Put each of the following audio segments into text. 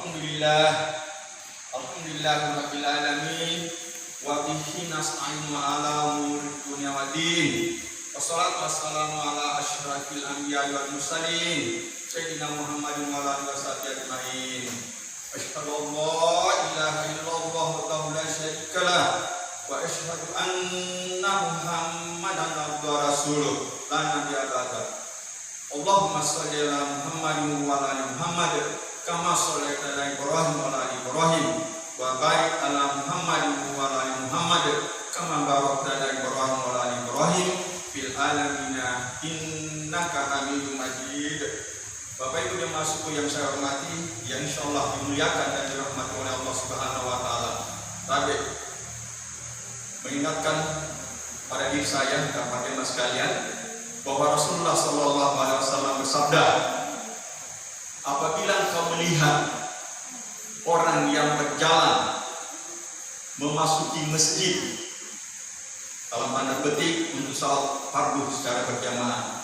Alhamdulillahirabbil alamin wa bihi nasta'inu ala umuri dunya waddin. Wassalatu wassalamu ala asyrafil anbiya'i wal mursalin sayyidina Muhammadin wa ala alihi washabihi ajmain. Asyhadu an la ilaha illallah wa la syarika lah wa asyhadu anna Muhammadan abduhu wa rasuluh la nabiyya ba'da. Allahumma shalli ala Muhammadin wa ala ali Muhammad kama shallaita ala Ibrahim wa ala ali Ibrahim wa barik ala Muhammadin wa ala ali Muhammad kama barakta ala Ibrahim wa ala ali Ibrahim fil alamin innaka Hamidum Majid. Bapak Ibu jemaah suku yang saya hormati, yang insyaallah dimuliakan dan dirahmati oleh Allah Subhanahu wa taala. Tapi mengingatkan pada diri saya dan para jemaah sekalian bahwa Rasulullah SAW bersabda, apabila engkau melihat orang yang berjalan memasuki masjid dalam tanda petik untuk salat fardu secara berjamaah,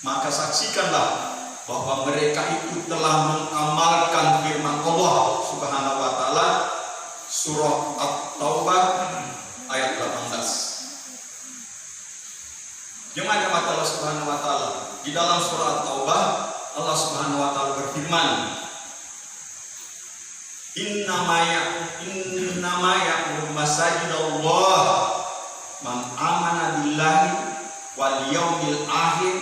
maka saksikanlah bahwa mereka itu telah mengamalkan firman Allah Subhanahu wa taala surah At-Taubah ayat 18. Jemaah Allah Subhanahu wa taala, di dalam surah At-Taubah Allah Subhanahu wa taala berfirman, Innama ya'muru masajidallah man amana billahi wal yaumil akhir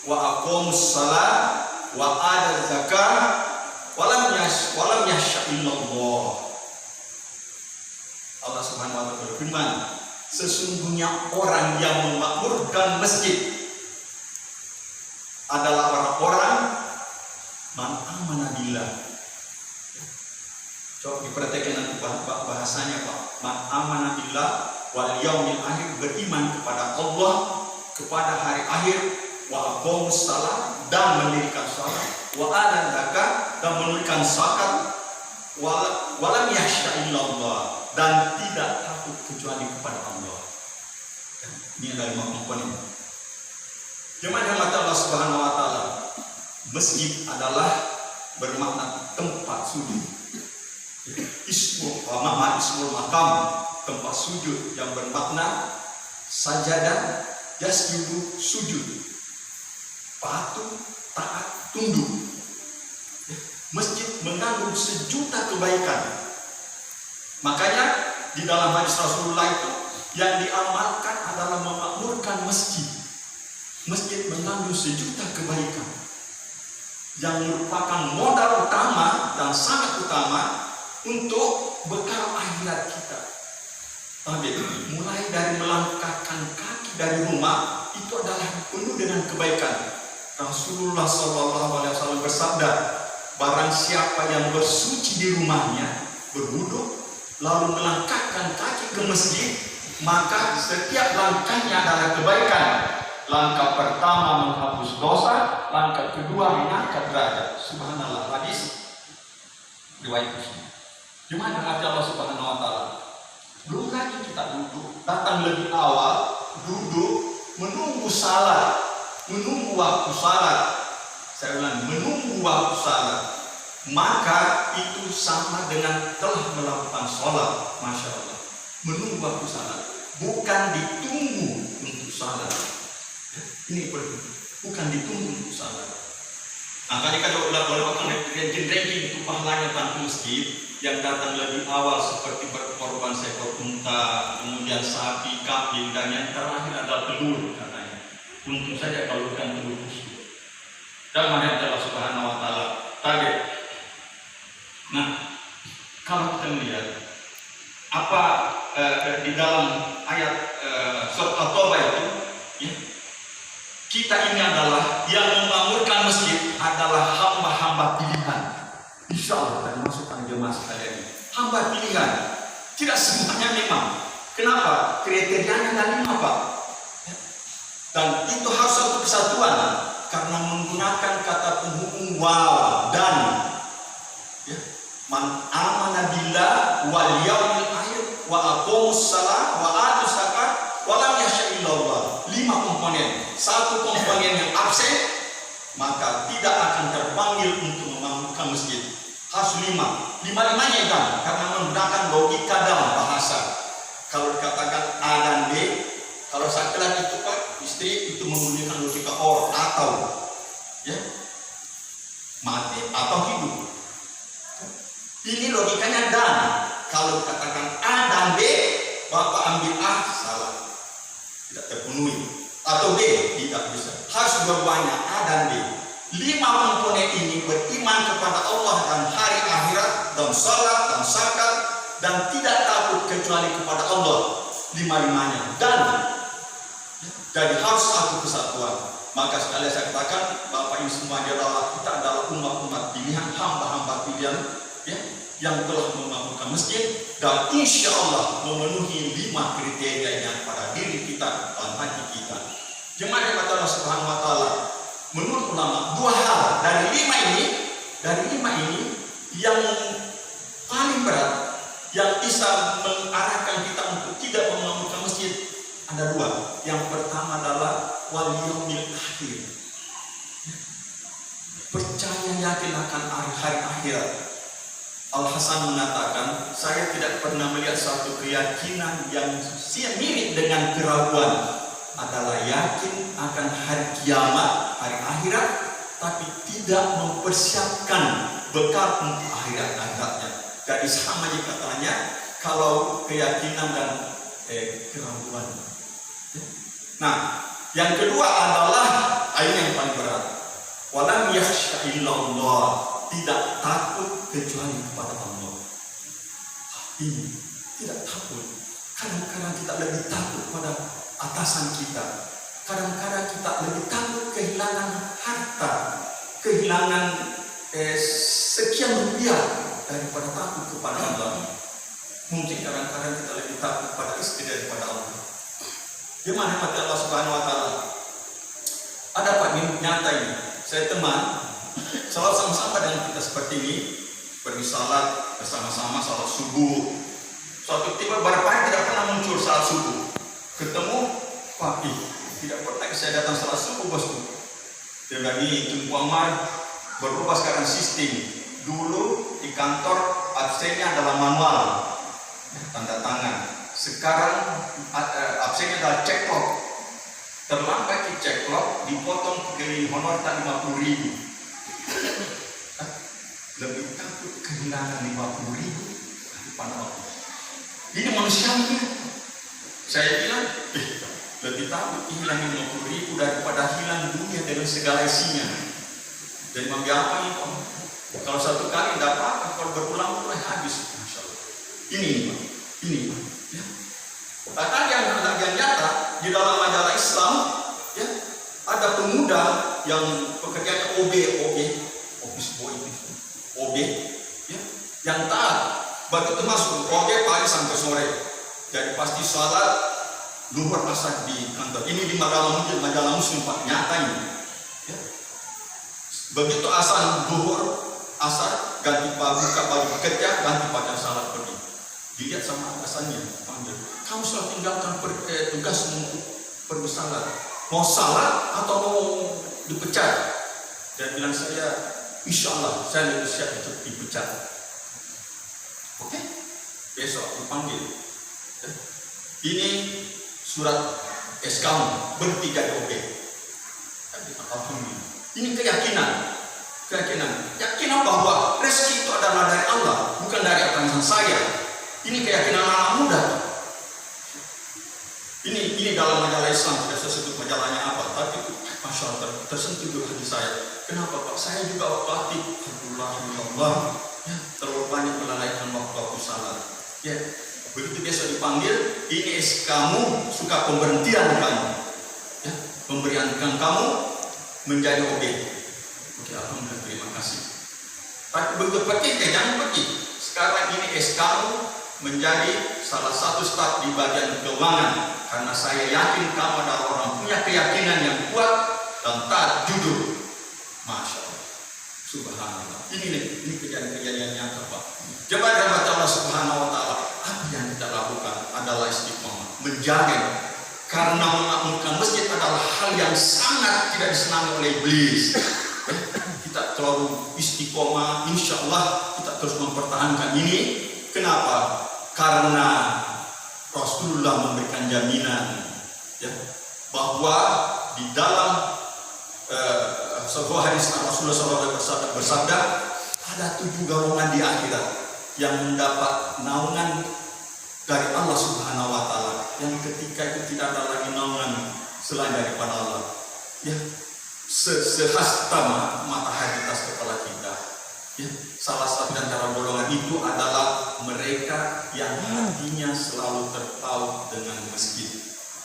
wa aqamus shalah wa ata zakah wa lam yakhsha illallah. Allah Subhanahu wa taala berfirman, sesungguhnya orang yang memakmurkan masjid adalah orang-orang man amana billah. Coba diperhatikan nanti bahasanya Pak. Man amana billah wal yaumil akhir, beriman kepada Allah, kepada hari akhir, wa aqamus shalah, dan mendirikan salat, wa ata zakat, dan menunaikan zakat, wa lam yakhsha illallah, dan tidak takut kecuali kepada Allah. Ini adalah 5 komponen. Jemaah Allah Subhanahu wa taala, masjid adalah bermakna tempat sujud. Ismul makam, tempat sujud, yang bermakna sajadah, yasjudu, sujud, patuh, taat, tunduk. Masjid mengandung sejuta kebaikan. Makanya di dalam hadis Rasulullah itu yang diamalkan adalah memakmurkan masjid. Masjid mengandung sejuta kebaikan yang merupakan modal utama dan sangat utama untuk bekal akhirat kita. Tapi mulai dari melangkahkan kaki dari rumah itu adalah penuh dengan kebaikan. Rasulullah SAW bersabda, barang siapa yang bersuci di rumahnya, berwudu, lalu melangkahkan kaki ke masjid, maka setiap langkahnya adalah kebaikan. Langkah pertama menghapus dosa, langkah kedua mengangkat derajat. Subhanallah, hadis riwayat Muslim. Gimana hati Allah Subhanahu wa taala? Belum lagi kita duduk, datang lebih awal, duduk, menunggu salat, menunggu waktu salat. Saya ulang, menunggu waktu salat. Maka itu sama dengan telah melakukan sholat. Masya Allah. Menunggu waktu salat, bukan ditunggu untuk salat. Ini bukan ditunggu untuk salat. Nah, tadi kalau melakukan ranking itu pahalanya tanpa masjid, yang datang lebih awal seperti berkorban seekor unta, kemudian sapi, kambing, dan yang terakhir adalah telur katanya. Untung saja kalau bukan telur busuk. Dan mahal Allah Subhanahu wa taala. Target. Nah, kalau kita melihat apa di dalam ayat surat At-Taubah itu, ya, kita ini adalah yang memakmurkan masjid adalah hamba-hamba pilihan. Insya Allah termasuk jemaah sekalian, hamba pilihan. Tidak semuanya memang. Kenapa? Kriterianya ada 5 Pak. Dan itu harus satu kesatuan, karena menggunakan kata penghubung waw dan. Ya. Man amana billah wal yaumil akhir wa aqamus shalah wa atu zakat wa lam yakhsha illallah. 5 komponen. Satu komponen yang absen, maka tidak akan terpanggil untuk memakmurkan masjid. Harus lima-limanya kan, karena menggunakan logika dalam bahasa. Kalau dikatakan A dan B, kalau laki-laki itu Pak, istri itu menggunakan logika or atau, ya, mati atau hidup. Ini logikanya dan. Kalau dikatakan A dan B, Bapak ambil A, salah, tidak terpenuhi. Atau B, tidak bisa. Harus dua-duanya, A dan B. 5 komponen ini beriman kepada Allah dan hari akhirat, dan salat, dan zakat, dan tidak takut kecuali kepada Allah. 5-limanya. Dan jadi harus satu kesatuan. Maka sekali saya katakan, Bapak ini semua adalah, kita adalah umat-umat pilihan, hamba-hamba pilihan, ya, yang telah membangun masjid dan insya Allah memenuhi 5 kriterianya pada diri kita dan hati kita. Jemaat Allah Subhanahu wa Ta'ala, menurut ulama 2 hal dari 5 ini yang paling berat yang bisa mengarahkan kita untuk tidak membangun masjid ada 2. Yang pertama adalah wal yaumil akhir. Percaya yakin akan hari akhirat. Al-Hasan mengatakan, saya tidak pernah melihat suatu keyakinan yang mirip dengan keraguan, adalah yakin akan hari kiamat, hari akhirat, tapi tidak mempersiapkan bekal untuk akhiratnya. Jadi sama aja katanya kalau keyakinan dan keraguan. Nah, yang kedua adalah ayat yang paling berat. Walam yakhsha illallah, tidak takut kecuali kepada Allah. Ini tidak takut. Kadang-kadang kita lebih takut pada atasan kita. Kadang-kadang kita lebih takut kehilangan harta, kehilangan sekian rupiah daripada takut kepada Allah. Mungkin kadang-kadang kita lebih takut pada istri daripada Allah. Gimana mati Allah Subhanahu wa Ta'ala? Ada Pak nyata ini. Saya teman selalu sama-sama dengan kita seperti ini, pergi salat bersama-sama, salat subuh. Suatu tiba beberapa hari tidak pernah muncul salat subuh. Ketemu Pak, tidak pernah saya datang salat subuh bosku. Dia lagi Tunggu Amar berubah sekarang sistem. Dulu di kantor absennya adalah manual, tanda tangan. Sekarang absennya adalah ceklok. Terlambat di ceklok, dipotong ke honor tak 50.000. Lebih takut kehilangan 50.000 daripada Allah. Ini manusianya. Saya bilang, lebih takut kehilangan 50.000 daripada hilang dunia dengan segala isinya. Jadi mau apa itu? Kalau satu kali tidak apa-apa, kalau berulang-ulang habis. Masya Allah. Ini. Ya. Bahkan yang nyata di dalam majalah Islam, ya, ada pemuda yang pekerjaannya office boy, ya, yang taat. Begitu masuk pagi sampai sore, jadi pasti sholat luhur asar di kantor. Ini di majalah Muslim Pak, nyata ini. Ya. Begitu asar luhur asar ganti buka baju bekerja, ganti pakaian salat pergi. Dilihat sama atasannya, panggil, kamu selalu tinggalkan tugasmu untuk pergi salat. Mau salat atau mau dipecat? Dan bilang saya, insya Allah saya lebih siap untuk dipecat. Oke, besok dipanggil. Ini surat SK berhenti jadi OB. Alhamdulillah. Ini keyakinan bahwa rezeki itu adalah dari Allah, bukan dari atasan saya. Ini keyakinan anak muda. Ini dalam majalah Islam, tidak saya sebut majalahnya apa, tapi masya Allah tersentuh di hati saya. Kenapa Pak? Saya juga waktu Alhamdulillah, ya, terlalu banyak melalaikan waktu salat. Ya, begitu besok dipanggil, ini kamu suka pemberhentian kamu, ya, pemberian kamu menjadi OB. Oke, alhamdulillah, terima kasih. Tapi begitu pergi, jangan pergi. Sekarang ini kamu menjadi salah satu staf di bagian keuangan, karena saya yakin kamu adalah orang punya keyakinan yang kuat dan taat jujur. Masya Allah, subhanallah. Ini kejadian-kejadian nyata Pak. Jemaat Allah Subhanahu wa Ta'ala, apa yang kita lakukan adalah istiqomah, menjaga, karena memakmurkan masjid adalah hal yang sangat tidak disenangi oleh iblis. Kita terlalu istiqomah. Insya Allah kita terus mempertahankan ini. Kenapa? Karena Rasulullah memberikan jaminan, ya, bahwa di dalam sebuah hadis Rasulullah SAW bersabda, ada 7 golongan di akhirat yang mendapat naungan dari Allah Subhanahu wa Ta'ala, yang ketika itu tidak ada lagi naungan selain daripada Allah, ya, sehasta matahari di atas kepala kita, ya. Salah satu di antara golongan itu adalah mereka yang hatinya selalu terpaut dengan masjid.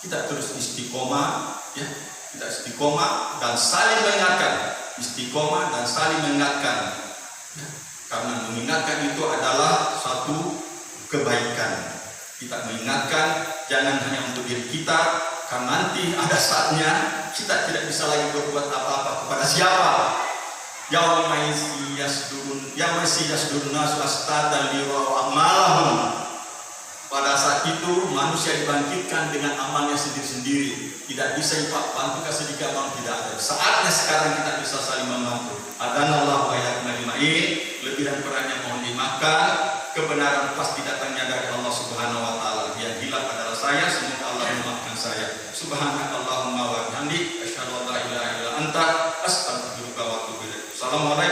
Kita terus istiqomah, ya, kita istiqomah dan saling mengingatkan, istiqomah dan saling mengingatkan, ya. Karena mengingatkan itu adalah satu kebaikan. Kita mengingatkan jangan hanya untuk diri kita, karena nanti ada saatnya kita tidak bisa lagi berbuat apa-apa kepada siapa. Yauma yasdurun nasu astatan liyuraw a'malahum. Pada saat itu manusia dibangkitkan dengan amalnya sendiri-sendiri. Tidak bisa bantu sedikit amal, tidak ada. Saatnya sekarang kita bisa saling membantu. Adanallahu wa iyyakum ajma'in. Lebih dan kurangnya mohon dimaafkan. Kebenaran pasti datangnya dari Allah Subhanahu wa Ta'ala. Yang hilang adalah saya, semoga Allah memaafkan saya. Subhanakallahumma wa bihamdik, asyhadu an la ilaha illa anta, astaghfiruka wa atubu ilaik. Assalamualaikum.